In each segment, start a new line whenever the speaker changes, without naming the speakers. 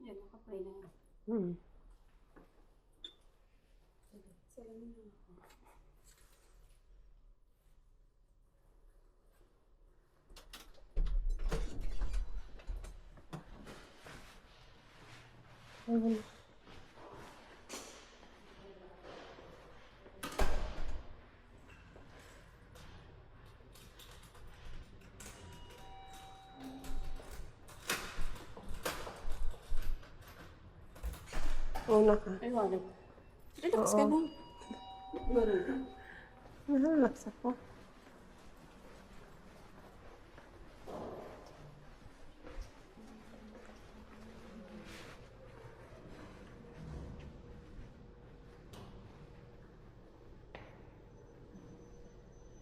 Yan, naka-play na nga.
Hmm.
Salamin na ako.
Ayun. Una ka.
Ay, wala. Relax
Oo.
ka lang. Ganun ka.
Relax ako.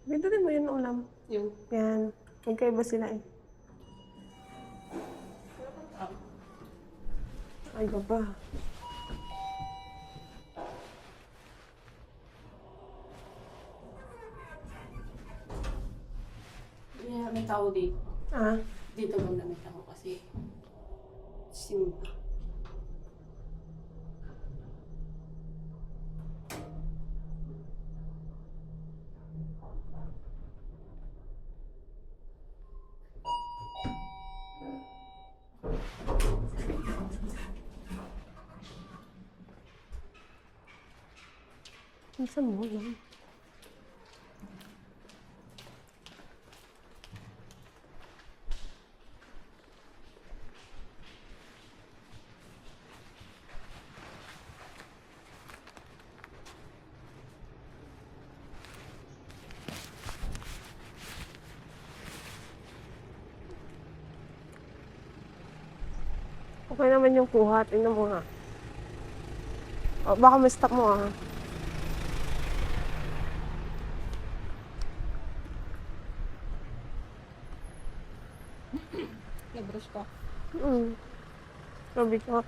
Bintutin mo yun ulam.
Yung,
Yan. Magkaiba sila eh. Ay, baba.
may tao dito.
Ah,
Dito lang damit ako kasi simba.
saan mo lang? Okay naman yung kuha. Tingnan mo nga. O, baka ma-stop mo ah.
Nag-brush ka.
Sabi ko.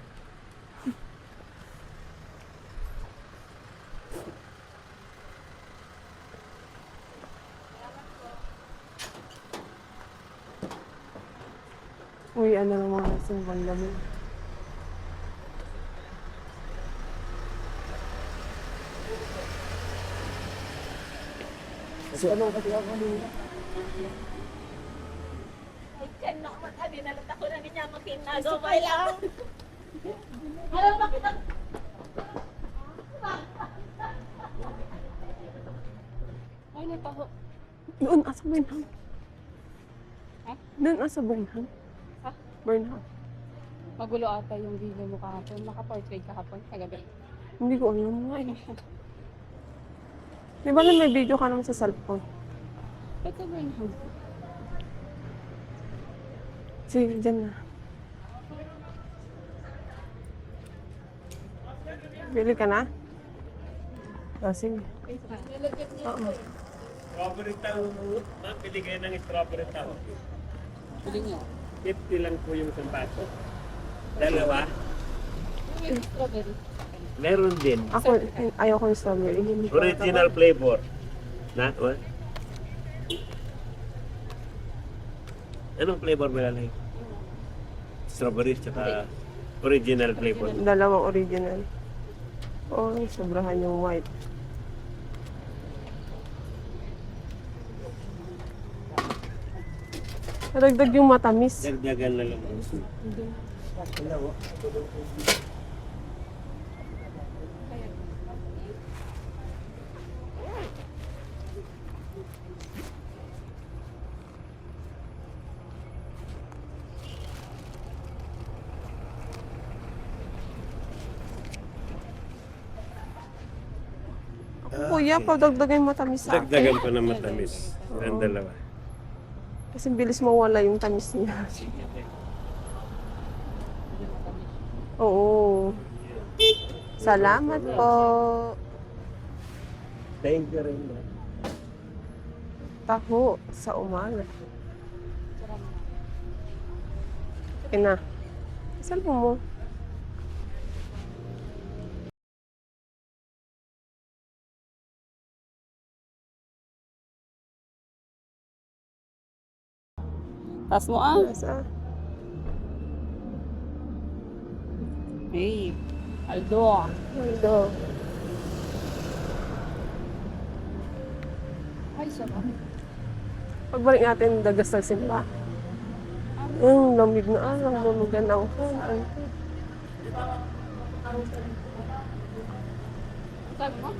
Uy, ano naman kasi bandami. Kasi ano kasi ako kanina?
Ay, kan na ako sabi na lang ako na niya makinagaway lang. Alam ba kita?
Ay, nataho.
Doon, asa Burnham.
Ha?
Doon, asa Burnham.
Ha?
Burnham.
Magulo ata yung video mo kahapon. Naka-portrait kahapon, kagabi.
Hindi ko alam nga eh. Di ba na may video ka naman sa cellphone?
Ba't sa Burnham?
Sige, dyan na. Bili ka na? Ah, sige. Oo.
Strawberry taho mo. Ma'am, pili kayo ng strawberry taho.
Pili niyo.
50 lang po yung sampato. Dalawa.
Strawberry.
Meron din.
Ako, ayaw ko yung strawberry.
Original flavor. Na, what? Anong flavor mo lalay? Strawberry tsaka original flavor.
Dalawang original. Oh, sobrahan yung white. Dagdag yung matamis.
Dagdagan na lang.
Kuya, pagdagdagan yung matamis sa akin.
Dagdagan pa ng matamis. Ang dalawa.
Kasi bilis mawala yung tamis niya. Oo. Salamat po.
Thank you rin.
Taho sa umaga. Okay na. Saan po mo?
Taas mo ah.
Nasa?
Babe. Aldo.
Aldo.
Ay, sarap.
Pagbalik natin, dagas ng simba. Lamig na lumugan ang fan.
Ang sabi mo?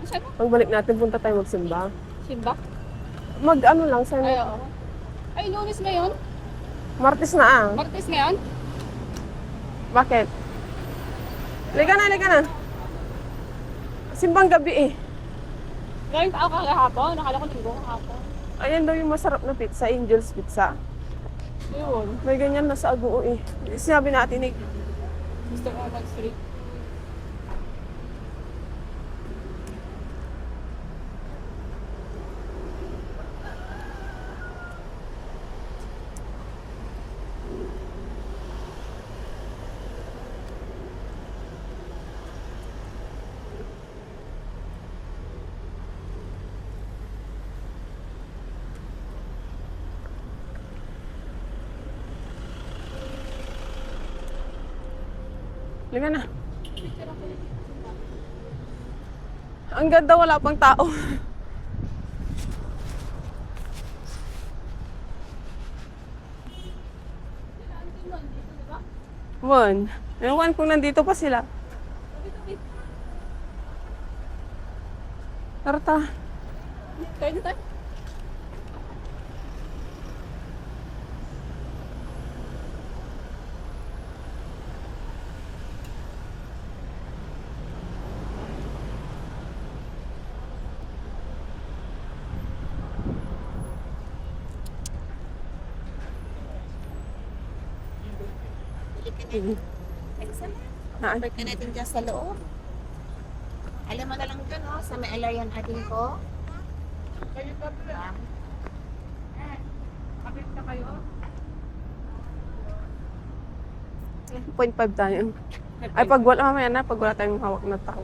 Ang sabi mo?
Pagbalik natin, punta tayo magsimba.
Simba?
Mag-ano lang,
Ay,
sana.
oo. Ay, Lunes ngayon?
Martes na ah.
Martes ngayon?
Bakit? Liga na. Simbang gabi eh.
Galing tao ka kahapon. Nakala ko linggo kahapon.
Ayan daw yung masarap na pizza, Angel's Pizza.
Yun.
May ganyan na sa Aguo eh. Sinabi natin eh.
Gusto ko mag-street.
Liga na. Ang ganda, wala pang tao. Bon. Ewan kung nandito pa sila. Tarta.
Tayo na tayo.
Ha?
Park na natin dyan sa loob. Alam mo na lang dyan, oh, sa may alayan atin ko.
Kapit na kayo.
0.5 tayo. Ay, pag wala, mamaya na, pag wala tayong hawak na tao.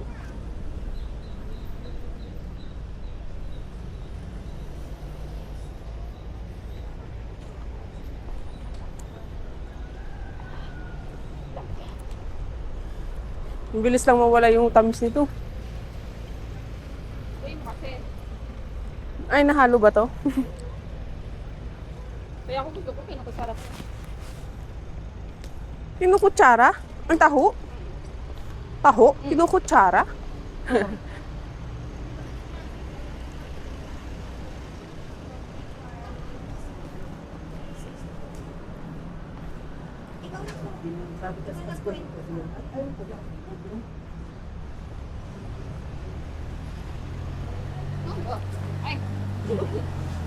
Ang bilis lang mawala yung tamis nito.
Uy, kasi.
Ay, nahalo ba to?
Kaya ako gusto ko pinakasarap.
Kinukutsara? Ang taho? Taho? Kinukutsara?
Ay,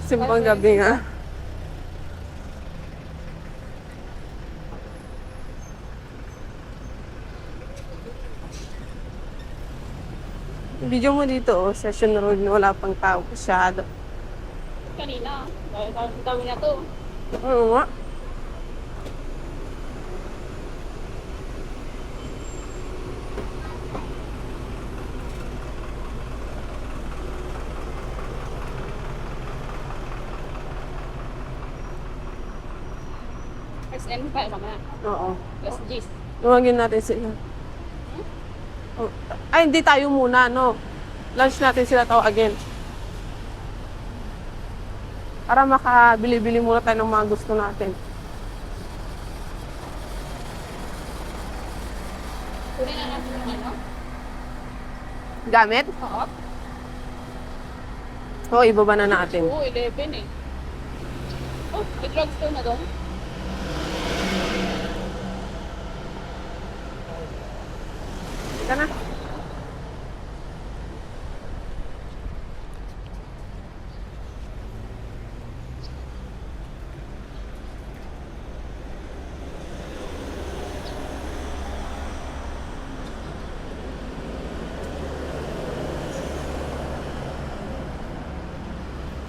Simbang gabi nga. Video mo dito, oh, Session Road na wala pang tao masyado.
kanina. Dami na to.
Oo nga.
XN pa mamaya.
Oo.
Plus G's.
Luwagin natin sila. Oh. Ay, hindi tayo muna, no? Lunch natin sila tawagin. Para makabili-bili muna tayo ng mga gusto natin.
Kunin na natin yung ano.
Gamit?
Oo.
Oo, ibaba na natin.
Oo, 11 eh. Oh, may drugstore na doon.
Ika na.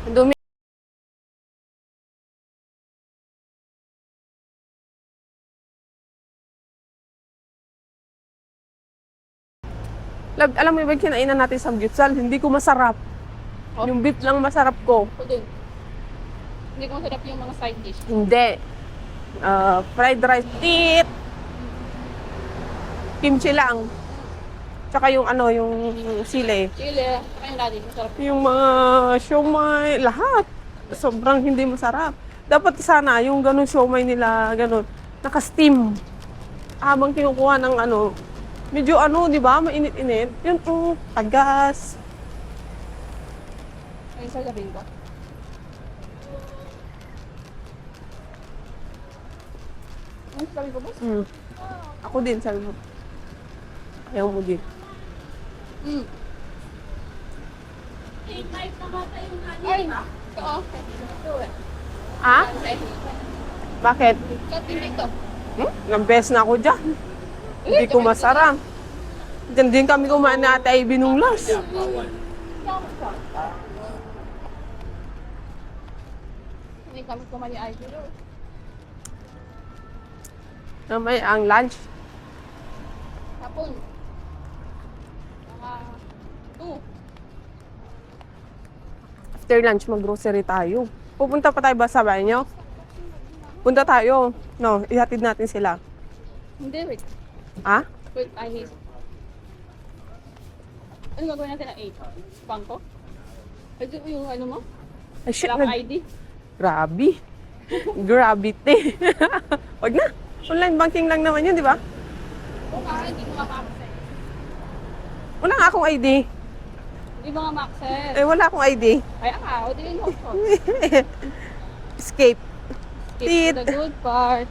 Ang dumi. Love, alam mo yung kinainan natin sa gyutsal, hindi ko masarap.
Oh.
Yung beef lang masarap ko.
Ito din. Hindi ko masarap yung mga side dish.
Hindi. Fried rice. Tit! Kimchi lang. Tsaka yung ano, yung sili.
Chile. Ayun dati. Masarap.
Yung mga siomay, lahat. Sobrang hindi masarap. Dapat sana yung ganun siomay nila, ganun, naka-steam. Habang kinukuha ng ano, medyo ano, di ba, mainit-init. Yun, tagas.
Ayun sasabihin ko. Ano sabi ko, boss?
Ako din, sabi mo. Ayaw mo din.
Mm.
8-5 na bata yung
Ay,
ano.
oo.
Ah? Bakit?
Kating dito.
Ilang beses na ako dyan. Hindi ko masarap. Diyan din kami kumain na Ate Ivy nung last.
Hindi kami kumali ay dito.
Namay ang lunch.
Hapon. Mga 2.
After lunch, mag-grocery tayo. Pupunta pa tayo ba sa bahay nyo? Punta tayo. No, ihatid natin sila.
Hindi, wait.
Ha?
Wait, I need. Ano gagawin natin na 8? Bangko? Ito yung ano mo?
Ay, shit.
Black ID?
Grabe. Gravity. Wag na. Online banking lang naman yun, di ba?
Oo nga, hindi ko ma-access.
Wala nga akong ID.
Hindi mo nga ma-access.
Eh, wala akong ID.
Ay, o di yun hotspot.
Escape.
Skip to the good part.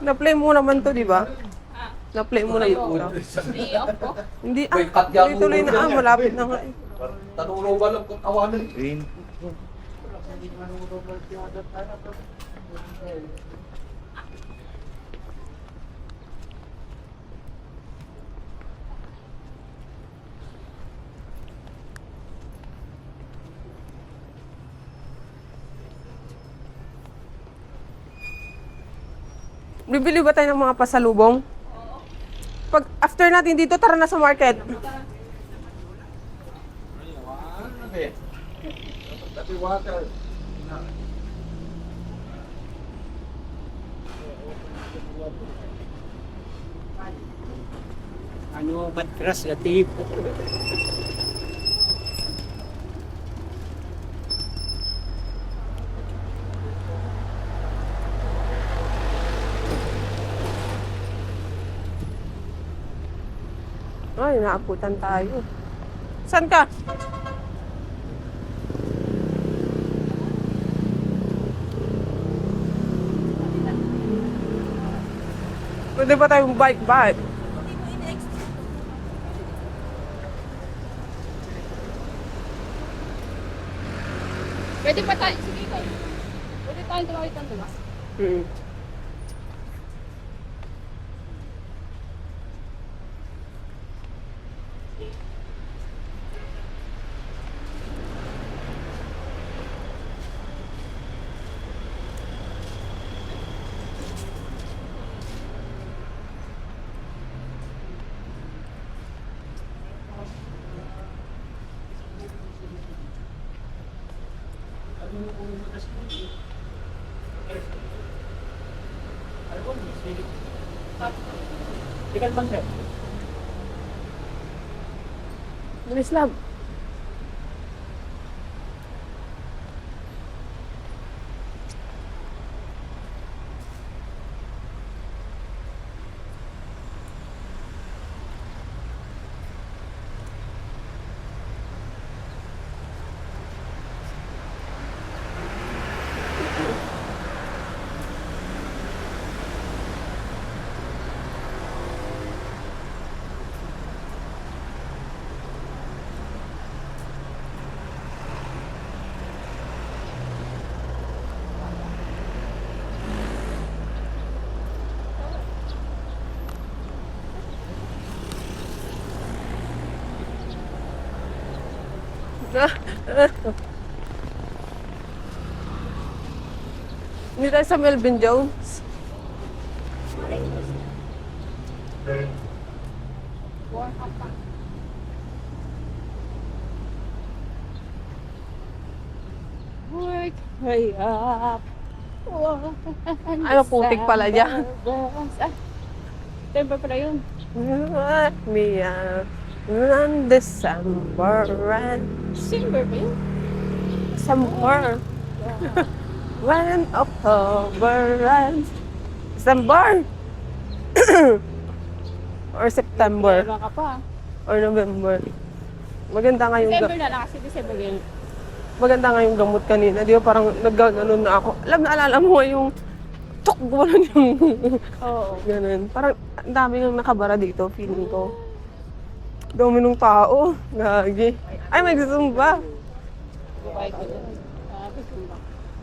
Na-play mo naman to, di ba? Na-play mo naman to.
Day off ko.
Hindi,
May cut yan
tuloy na,
mo.
malapit na nga eh.
Tanong ba lang kung tawanan?
Bibili ba tayo ng mga pasalubong? Pag after natin dito, tara na sa market.
Ano, matras na tipo.
Ay, naabutan tayo. Saan ka? Pwede ba tayong bike-bike?
Pwede pa tayo. Sige ko. Pwede tayo tumawid ng diba?
Hmm.
Tikat bang sir?
Bilis lang. Hindi tayo sa Melvin Jones.
Work, hurry up.
Ano, putik pala dyan.
Temper pala yun.
Let me out on December and
Silver ba yun?
December. When October and December. Or September.
Meron ka pa.
Or November. Maganda nga yung
December na lang kasi December yun.
maganda nga yung gamot kanina. Di ba parang nag-ganon na ako. Naalala mo yung tukbo lang yung
Oo.
ganun. Parang ang dami nang nakabara dito, feeling ko. Dami ng tao. Gagi. Ay, may Zumba.
Bye ko dun. Gusto mo ba?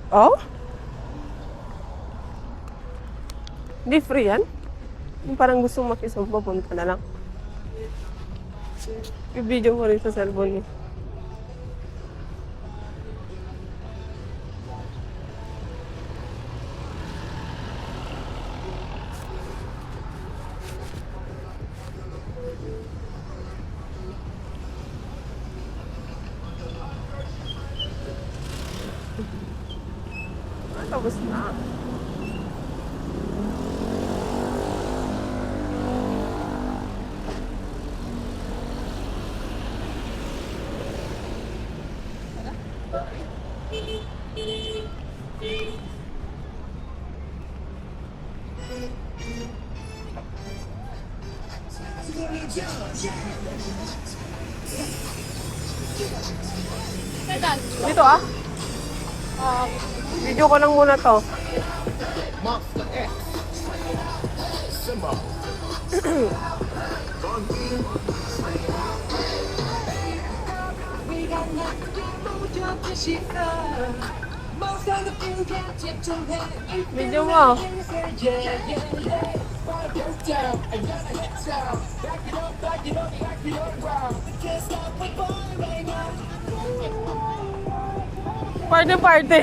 Oh? Hindi free yan? Yung parang gusto makisumba, punta na lang. I-video mo rin sa cellphone niya. Tapos na. Dito ah. Video ko lang muna to. Video mo. Party party.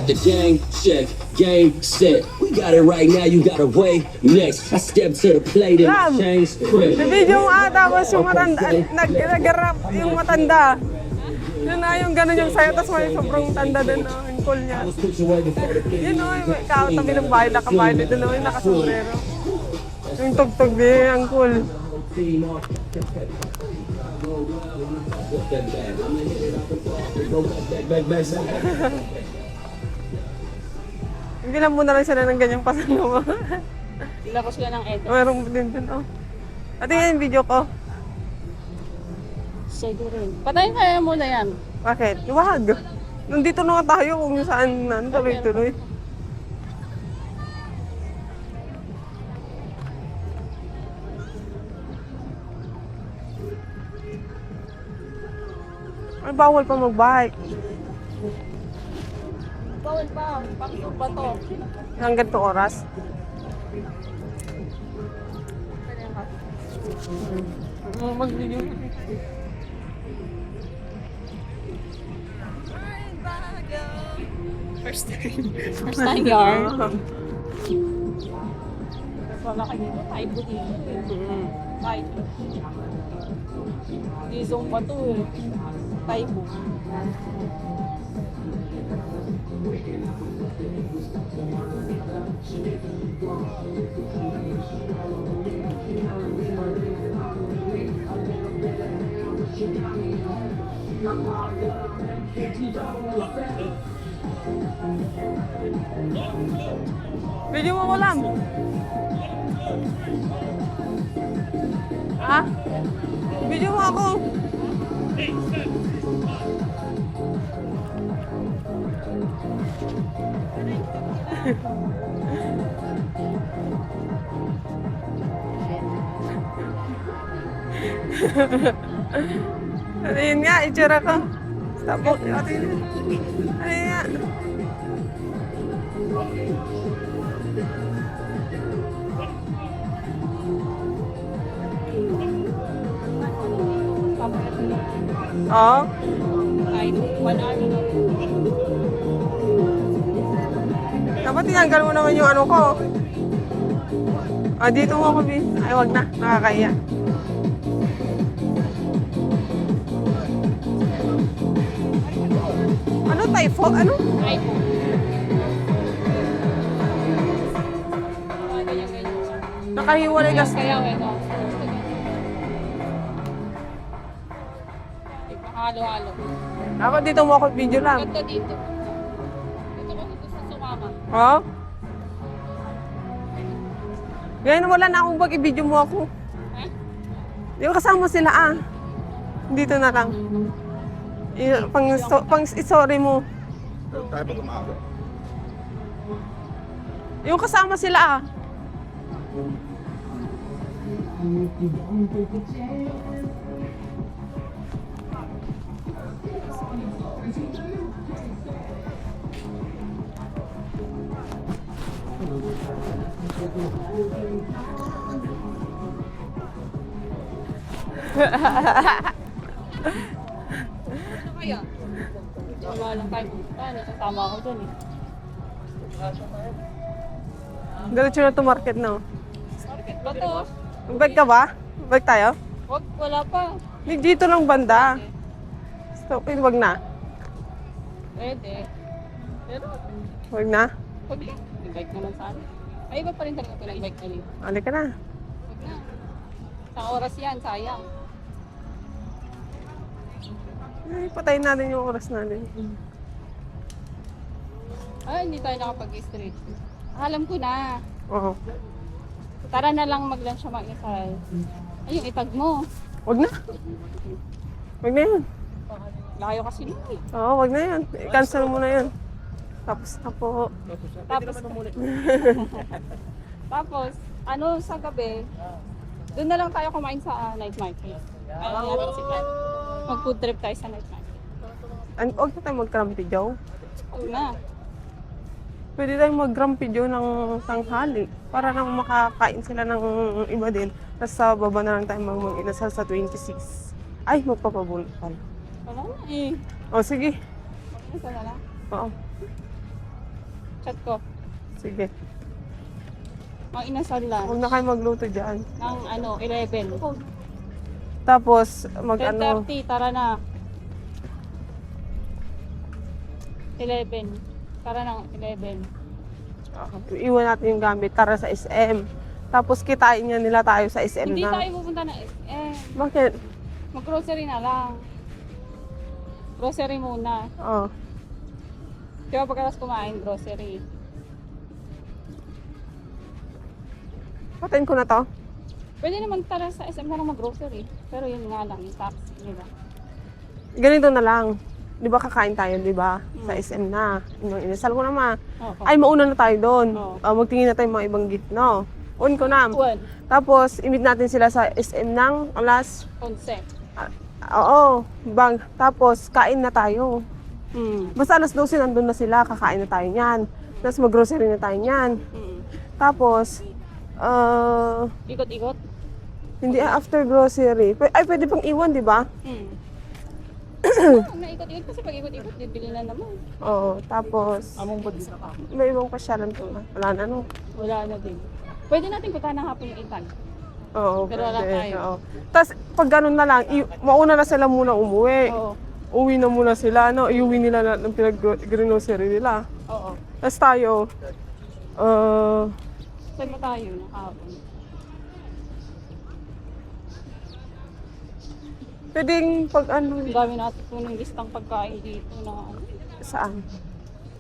The gang check, game set. We got it right now, you gotta wait next. I step to the plate and
Ram,
change quick.
Video mo tapos yung matanda, nag-rap yung matanda. Yun na yung gano'n yung sayo, tapos may sobrang tanda din, no? Yung cool niya. Yun no, yung tabi ng bahay, nakabahay dito, no? Yung nakasombrero. Yung tugtog din, ang cool. Bilang mo na lang sila ng ganyang pasano mo.
Ilabas ko ng edit.
Meron din dun, oh. At yung video ko.
Sige rin. Patayin kaya muna yan.
Bakit? Wag. Nandito na nga tayo kung saan na tuloy-tuloy. Ay, bawal pa mag-bike.
Bawal pa. Pakito ba to?
Hanggang to oras. Mag-video.
First time yarn. Wala ka dito. Taibo dito. Taibo. Dizong pa to eh. Taibo.
Video mo ko lang. Ha? Video mo ako. Ano yun nga, itsura ko. Tapos, ano yun nga. Oo.
Kahit 1 hour na.
Dapat tinanggal mo naman yung ano ko. Ah, dito mo ako, Bin. Ay, wag na. Nakakaya. Ano, typhoon? Ano?
Ay po. Ganyan.
Nakahiwalay gas.
Kaya ano. Halo-halo.
Ako dito mo ako video lang.
Ganto dito. Dito ko gusto sumama.
Oo? Ngayon wala na akong i-video mo ako.
Ha?
Di ba kasama sila ah? Dito na lang. Pang-story mo.
Tayo ba tumago?
Yung kasama sila ah.
Ano kaya? Wala lang tayo pumunta. Nasasama ako dun eh.
Diretso na to market na.
Market ba to?
Bike ka ba? Bike tayo?
Wag, wala pa.
Dito lang banda. Stop, wag na.
Pwede. Pero,
Wag na.
wag lang. May bike naman sana. Ay, iba pa rin talaga pinag-bike na rin.
Ali ka na.
Wag na. Sa oras yan, sayang.
Ay, patayin natin yung oras natin.
Ay, hindi tayo nakapag-street. Alam ko na.
Oo.
Tara na lang mag-lunch sa mag-isal. Ay, yung itag mo.
Wag na. Wag na yun.
Layo kasi nun eh.
Oo, wag na yun. I-cancel mo na yun. Tapos na po.
Tapos, tapos, ano sa gabi, doon na lang tayo kumain sa night market. Ano natin si Plan? Mag-food trip tayo sa night market.
Huwag na tayo mag-grumpy Joe.
Huwag na.
Pwede tayong mag-grumpy Joe ng tanghali. Para nang makakain sila ng iba din. Tapos sa baba na lang tayo mag-inasal sa 26. Ay, magpapabulot pala.
Wala na eh.
O, sige.
Isa na lang.
Oo,
Chat ko.
sige.
Ang inasal lang.
Huwag na kayo magluto dyan.
Ng 11.
Tapos, mag-ano.
10:30, tara na. 11. Tara na, 11.
Iwan natin yung gamit. Tara sa SM. Tapos, kitain niya nila tayo sa SM
Hindi
na.
tayo pupunta na SM.
Bakit?
Mag-grocery na lang. Grocery muna.
Oo.
Di ba pagkatapos kumain, grocery.
Patayin ko na to.
Pwede naman tara sa SM na lang mag-grocery. Pero yun nga lang, yung taxi nila.
Ganito na lang. Di ba kakain tayo, di ba? Sa SM na. Yung inasal ko naman.
Oo.
Ay, mauna na tayo doon.
Oo.
Magtingin na tayo mga ibang gift, no? On ko na.
One.
Tapos, imit natin sila sa SM ng alas.
Consent.
Oo. Tapos, kain na tayo.
Hmm.
Basta alas 12, nandun na sila. Kakain na tayo niyan. Tapos, mag-grocery na tayo niyan.
Hmm.
Tapos,
Ikot-ikot.
hindi after grocery. Ay, pwede pang iwan, di ba?
Hmm. Naikot-ikot kasi pag ikot-ikot, bibili na naman.
Oo. Tapos,
Among budisa pa.
may ibang pasyalan to. Wala na, no?
Wala na din. Pwede natin puntahan ng hapon yung itan.
Oo,
Pero wala
pwede.
tayo.
Oo. Tapos, pag ganun na lang, mauna na sila muna umuwi.
Oo.
Uwi na muna sila, no? Iuwi nila lahat ng pinag-grocery nila.
Oo.
Tapos tayo,
Saan ba tayo ng hapon?
pwedeng pag ano,
Ang dami natin po ng listang pagkain dito na ano.
saan?